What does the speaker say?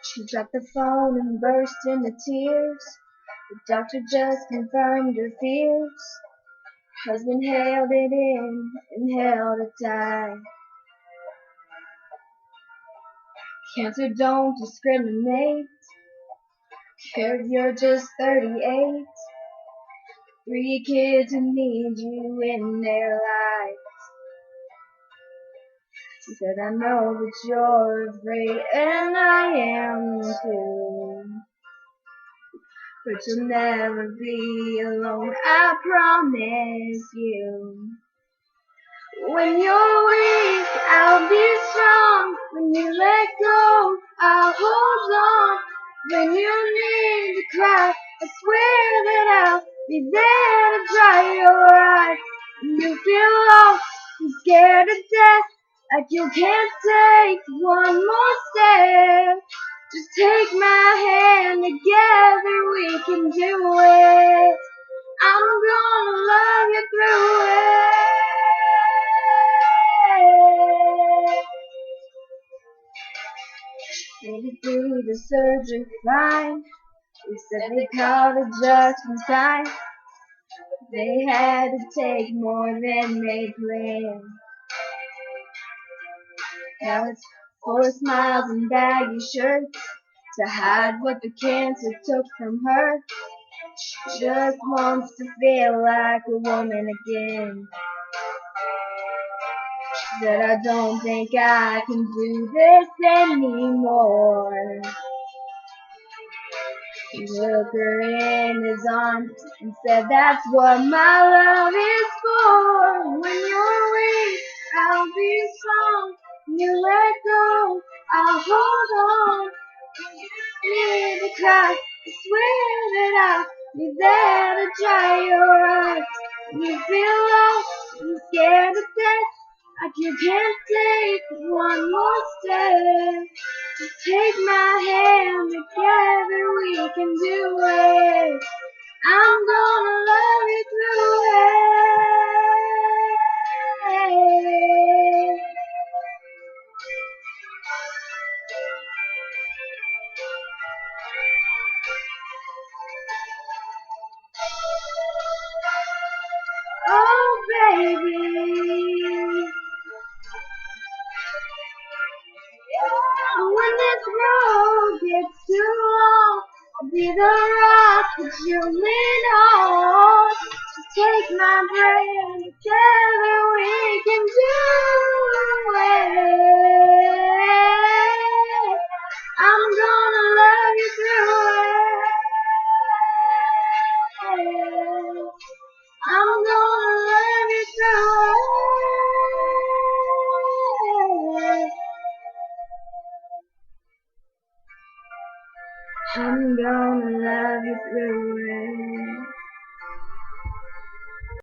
She dropped the phone and burst into tears. The doctor just confirmed her fears. Husband held it in and held it tight. Cancer don't discriminate. Care if you're just 38. 3 kids who need you in their lives. She said, I know that you're afraid, and I am too. But you'll never be alone, I promise you. When you're weak, I'll be strong. When you let go, I'll hold on. When you need to cry, I swear that I'll be there to dry your eyes. When you feel lost and scared to death, like you can't take one more step, just take my hand, together we can do it. I'm gonna love you through it. Made it through the surgery fine. They said they called it just in time. They had to take more than they planned. Now it's 4 smiles and baggy shirts to hide what the cancer took from her. She just wants to feel like a woman again. She said, I don't think I can do this anymore. He took her in his arms and said, that's what my love is for. When you're weak, I'll be strong. When you let go, I'll hold on. When you need to cry, I swear that I'll be there to dry your eyes. When you feel lost and scared to death, like you can't take one more step, just take my hand, together we can do it. I'm gonna love you through it. Oh baby, when this road gets too long, I'll be the rock that you lean on. Just take my breath, together we can do it. I'm gonna love you through it. I'm gonna love you through it. I'm gonna love you through it.